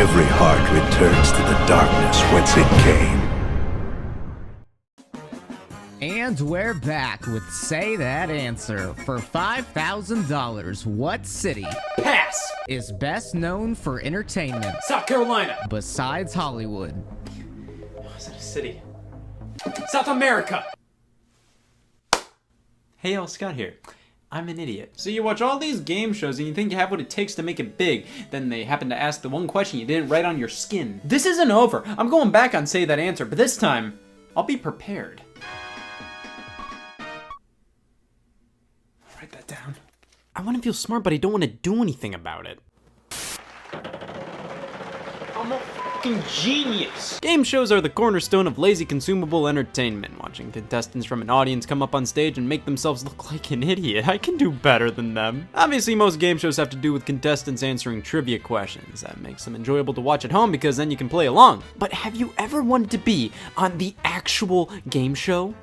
every heart returns to the darkness whence it came. And we're back with Say That Answer. For $5,000, what city Pass! is best known for entertainment South Carolina. besides Hollywood? Oh, is that a city? South America. Hey, y'all, Scott here. I'm an idiot. So you watch all these game shows and you think you have what it takes to make it big. Then they happen to ask the one question you didn't write on your skin. This isn't over. I'm going back on Say That Answer, but this time, I'll be prepared. Write that down. I want to feel smart, but I don't want to do anything about it. I'm a fucking genius! Game shows are the cornerstone of lazy consumable entertainment. Watching contestants from an audience come up on stage and make themselves look like an idiot. I can do better than them. Obviously, most game shows have to do with contestants answering trivia questions. That makes them enjoyable to watch at home because then you can play along. But have you ever wanted to be on the actual game show?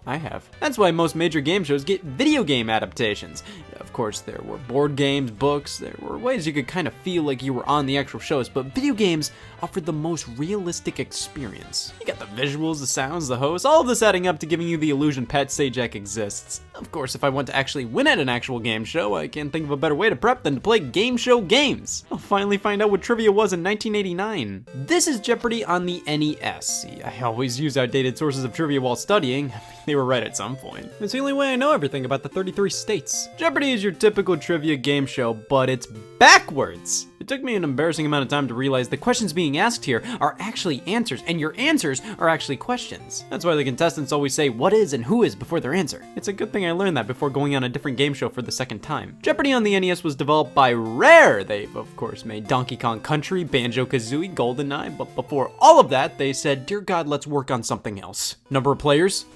I have. That's why most major game shows get video game adaptations. Of course, there were board games, books, there were ways you could kind of feel like you were on the actual shows, but video games offered the most realistic experience. You got the visuals, the sounds, the hosts, all of this adding up to giving you the illusion Pat Sajak exists. Of course, if I want to actually win at an actual game show, I can't think of a better way to prep than to play game show games. I'll finally find out what trivia was in 1989. This is Jeopardy on the NES. See, I always use outdated sources of trivia while studying. They were right at some point. It's the only way I know everything about the 33 states. Jeopardy is your typical trivia game show, but it's backwards. It took me an embarrassing amount of time to realize the questions being asked here are actually answers, and your answers are actually questions. That's why the contestants always say what is and who is before their answer. It's a good thing I learned that before going on a different game show for the second time. Jeopardy on the NES was developed by Rare. They've, of course, made Donkey Kong Country, Banjo-Kazooie, GoldenEye, but before all of that, they said, dear God, let's work on something else. Number of players?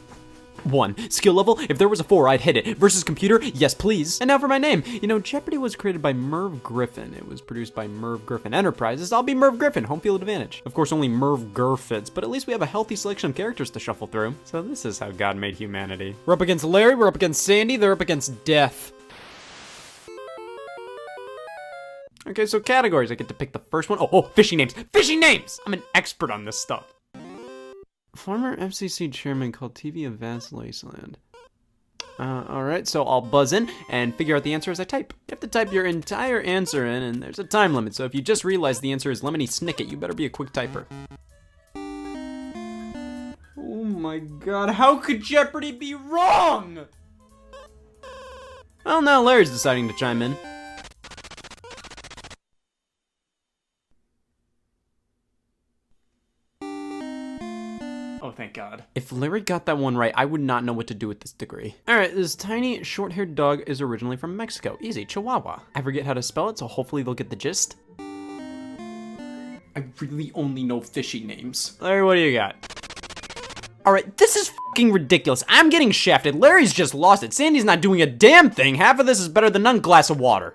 1. Skill level? If there was a 4, I'd hit it. Versus computer? Yes, please. And now for my name. You know, Jeopardy was created by Merv Griffin. It was produced by Merv Griffin Enterprises. I'll be Merv Griffin, home field advantage. Of course, only Merv Gur fits, but at least we have a healthy selection of characters to shuffle through. So this is how God made humanity. We're up against Larry, we're up against Sandy, they're up against death. Okay, so categories. I get to pick the first one. Oh, fishing names. Fishing names! I'm an expert on this stuff. Former FCC chairman called TV a vast wasteland. Alright, so I'll buzz in and figure out the answer as I type. You have to type your entire answer in, and there's a time limit, so if you just realize the answer is Lemony Snicket, you better be a quick typer. Oh my god, how could Jeopardy be wrong? Well, now Larry's deciding to chime in. Oh, thank God. If Larry got that one right, I would not know what to do with this degree. All right, this tiny, short-haired dog is originally from Mexico. Easy, Chihuahua. I forget how to spell it, so hopefully they'll get the gist. I really only know fishy names. Larry, what do you got? All right, this is fucking ridiculous. I'm getting shafted. Larry's just lost it. Sandy's not doing a damn thing. Half of this is better than none glass of water.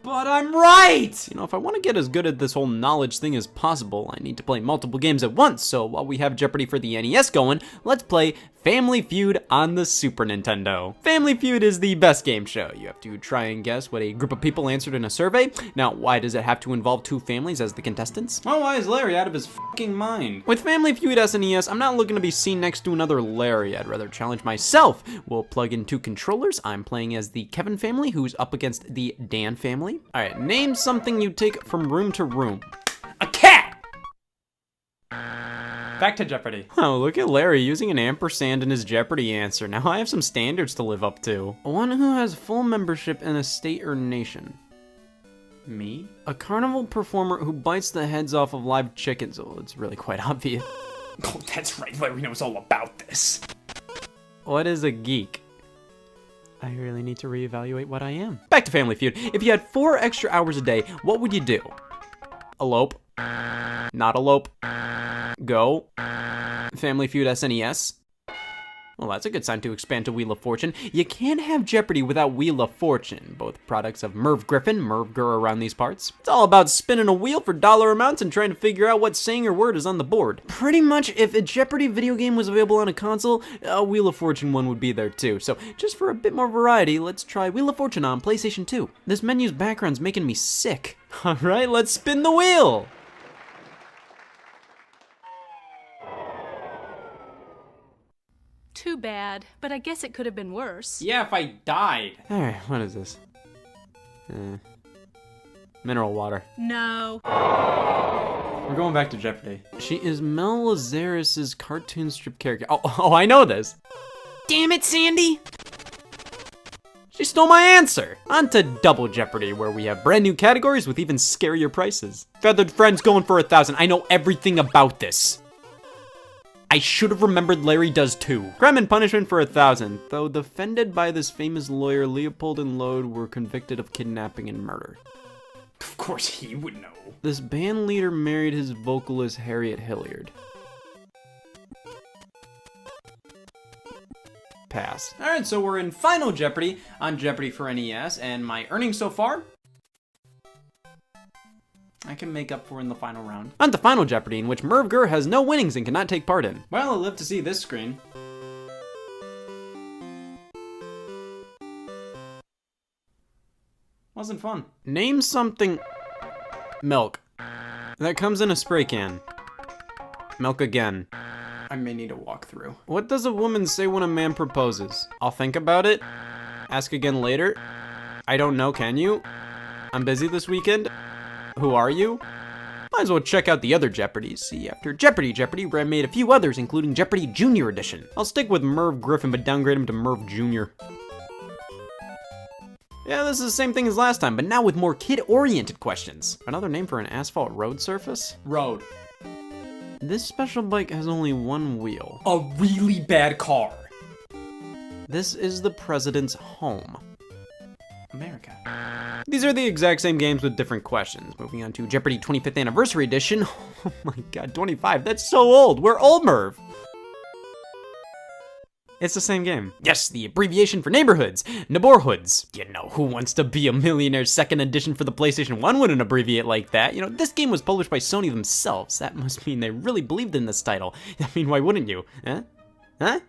But I'm right! You know, if I want to get as good at this whole knowledge thing as possible, I need to play multiple games at once, so while we have Jeopardy for the NES going, let's play Family Feud on the Super Nintendo. Family Feud is the best game show. You have to try and guess what a group of people answered in a survey. Now, why does it have to involve 2 families as the contestants? Oh, why is Larry out of his fucking mind? With Family Feud SNES, I'm not looking to be seen next to another Larry. I'd rather challenge myself. We'll plug in 2 controllers. I'm playing as the Kevin family, who's up against the Dan family. All right, name something you take from room to room. A cat! Back to Jeopardy. Oh, look at Larry using an ampersand in his Jeopardy answer. Now I have some standards to live up to. One who has full membership in a state or nation. Me? A carnival performer who bites the heads off of live chickens. Oh, it's really quite obvious. Oh, that's right. Larry knows all about this. What is a geek? I really need to reevaluate what I am. Back to Family Feud. If you had 4 extra hours a day, what would you do? Elope. Not elope. Go. Family Feud SNES. Well, that's a good sign to expand to Wheel of Fortune. You can't have Jeopardy without Wheel of Fortune, both products of Merv Griffin, Merv Gur around these parts. It's all about spinning a wheel for dollar amounts and trying to figure out what saying or word is on the board. Pretty much, if a Jeopardy video game was available on a console, a Wheel of Fortune one would be there too. So just for a bit more variety, let's try Wheel of Fortune on PlayStation 2. This menu's background's making me sick. All right, let's spin the wheel. Too bad, but I guess it could have been worse. Yeah, if I died. All right, what is this? Mineral water. No. We're going back to Jeopardy. She is Mel Lazarus's cartoon strip character. Oh, I know this. Damn it, Sandy. She stole my answer. On to Double Jeopardy, where we have brand new categories with even scarier prices. Feathered Friends going for 1,000. I know everything about this. I should have remembered Larry Does Too. Crime and Punishment for 1,000. Though defended by this famous lawyer, Leopold and Lode were convicted of kidnapping and murder. Of course he would know. This band leader married his vocalist Harriet Hilliard. Pass. All right, so we're in Final Jeopardy on Jeopardy for NES, and my earnings so far, I can make up for in the final round. On to Final Jeopardy, in which Merv Gur has no winnings and cannot take part in. Well, I'll live to see this screen. Wasn't fun. Name something. Milk. That comes in a spray can. Milk again. I may need a walkthrough. What does a woman say when a man proposes? I'll think about it. Ask again later. I don't know, can you? I'm busy this weekend. Who are you? Might as well check out the other Jeopardies. See, after Jeopardy, Red made a few others, including Jeopardy Junior Edition. I'll stick with Merv Griffin, but downgrade him to Merv Jr. Yeah, this is the same thing as last time, but now with more kid-oriented questions. Another name for an asphalt road surface? Road. This special bike has only one wheel. A really bad car. This is the president's home. America. These are the exact same games with different questions. Moving on to Jeopardy 25th Anniversary Edition. Oh my god, 25, that's so old. We're old, Merv. It's the same game. Yes, the abbreviation for neighborhoods, neighborhoods. You know, Who Wants to Be a Millionaire second edition for the PlayStation 1 wouldn't abbreviate like that. You know, this game was published by Sony themselves. That must mean they really believed in this title. I mean, why wouldn't you? Huh?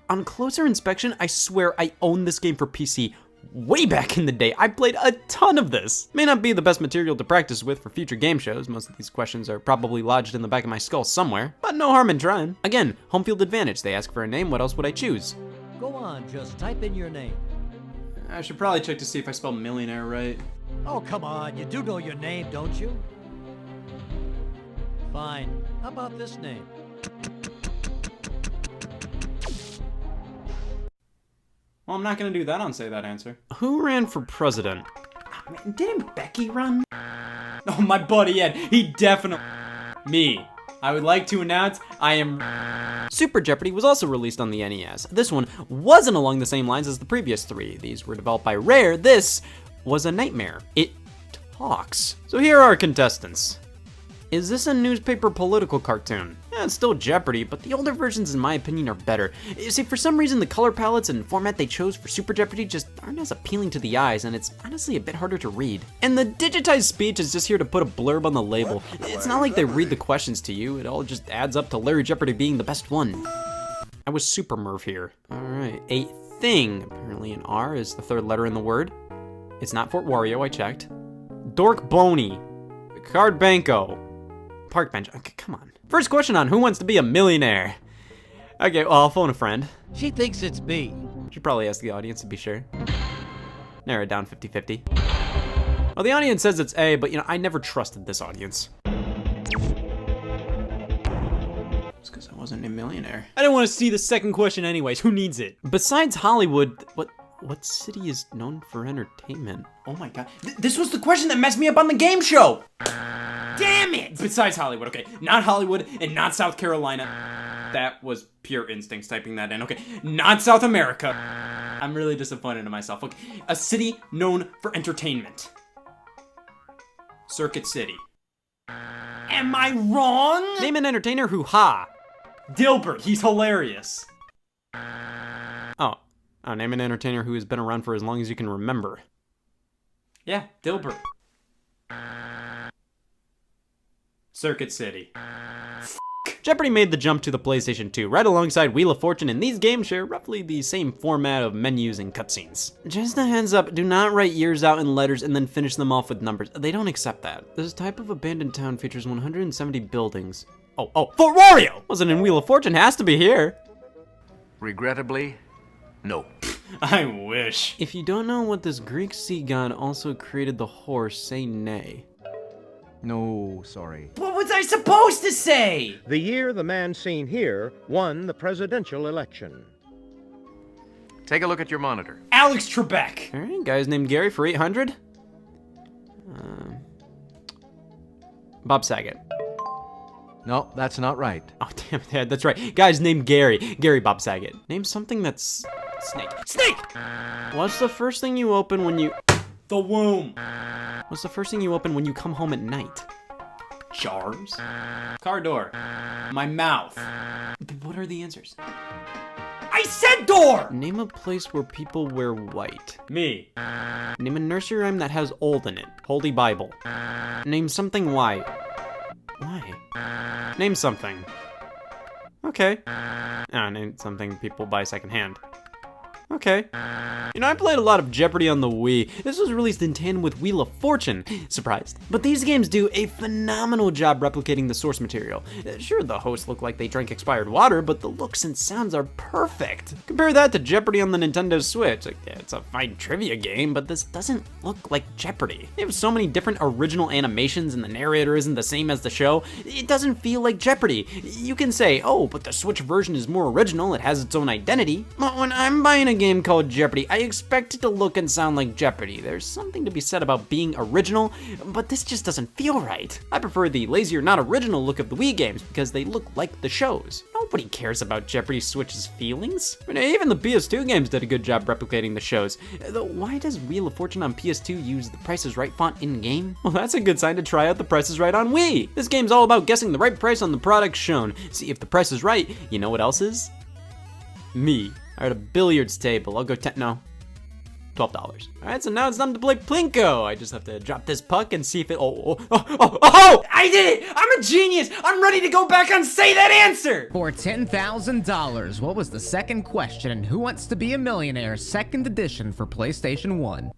On closer inspection, I swear I owned this game for PC way back in the day. I played a ton of this. May not be the best material to practice with for future game shows. Most of these questions are probably lodged in the back of my skull somewhere, but no harm in trying. Again, home field advantage. They ask for a name, what else would I choose? Go on, just type in your name. I should probably check to see if I spelled millionaire right. Oh, come on, you do know your name, don't you? Fine. How about this name? Well, I'm not gonna do that on Say That Answer. Who ran for president? Oh, man, didn't Becky run? Oh, my buddy Ed, he definitely... Me. I would like to announce I am... Super Jeopardy was also released on the NES. This one wasn't along the same lines as the previous three. These were developed by Rare. This was a nightmare. It talks. So here are our contestants. Is this a newspaper political cartoon? Yeah, it's still Jeopardy, but the older versions in my opinion are better. You see, for some reason the color palettes and format they chose for Super Jeopardy just aren't as appealing to the eyes, and it's honestly a bit harder to read. And the digitized speech is just here to put a blurb on the label. It's not like they read the questions to you, it all just adds up to Larry Jeopardy being the best one. I was Super Merv here. Alright, a thing. Apparently an R is the third letter in the word. It's not Fort Wario, I checked. Dork Boney. Card Banco. Park bench. Okay, come on. First question on Who Wants to Be a Millionaire? Okay, well, I'll phone a friend. She thinks it's B. Should probably ask the audience to be sure. Narrow it down 50-50. Well, the audience says it's A, but you know, I never trusted this audience. It's because I wasn't a millionaire. I didn't want to see the second question anyways. Who needs it? Besides Hollywood, what city is known for entertainment? Oh my god. This was the question that messed me up on the game show! Damn it! Besides Hollywood, okay. Not Hollywood and not South Carolina. That was pure instincts typing that in. Okay, not South America. I'm really disappointed in myself. Okay, a city known for entertainment. Circuit City. Am I wrong? Name an entertainer who ha. Dilbert, he's hilarious. Name an entertainer who has been around for as long as you can remember. Yeah, Dilbert. Circuit City. Jeopardy made the jump to the PlayStation 2, right alongside Wheel of Fortune, and these games share roughly the same format of menus and cutscenes. Just a heads up, do not write years out in letters and then finish them off with numbers. They don't accept that. This type of abandoned town features 170 buildings. Oh, Fort Wario! Wasn't in Wheel of Fortune, has to be here. Regrettably, no. I wish. If you don't know what this Greek sea god also created the horse, say nay. No, sorry. What was I supposed to say? The year the man seen here won the presidential election. Take a look at your monitor. Alex Trebek. All right, guys named Gary for 800. Bob Saget. No, that's not right. Oh, damn it, that's right. Guys named Gary. Gary Bob Saget. Name something that's... Snake. Snake! What's the first thing you open when you... The womb. What's the first thing you open when you come home at night? Jars. Car door. My mouth. What are the answers? I said door! Name a place where people wear white. Me. Name a nursery rhyme that has old in it. Holy Bible. Name something white. Why? Name something. Okay. Name something people buy secondhand. Okay. You know, I played a lot of Jeopardy on the Wii. This was released in tandem with Wheel of Fortune. Surprised. But these games do a phenomenal job replicating the source material. Sure, the hosts look like they drank expired water, but the looks and sounds are perfect. Compare that to Jeopardy on the Nintendo Switch. Like, yeah, it's a fine trivia game, but this doesn't look like Jeopardy. They have so many different original animations and the narrator isn't the same as the show. It doesn't feel like Jeopardy. You can say, oh, but the Switch version is more original, it has its own identity. But when I'm buying a game called Jeopardy, I expect it to look and sound like Jeopardy. There's something to be said about being original, but this just doesn't feel right. I prefer the lazier, not original look of the Wii games because they look like the shows. Nobody cares about Jeopardy Switch's feelings. I mean, even the PS2 games did a good job replicating the shows. Though, why does Wheel of Fortune on PS2 use the Price is Right font in-game? Well, that's a good sign to try out the Price is Right on Wii. This game's all about guessing the right price on the product shown. See, if the price is right, you know what else is? Me. I had a billiards table. I'll go $12. All right, so now it's time to play Plinko. I just have to drop this puck and see if it, oh! I did it! I'm a genius! I'm ready to go back on Say That Answer! For $10,000, what was the second question in Who Wants to Be a Millionaire second edition for PlayStation 1?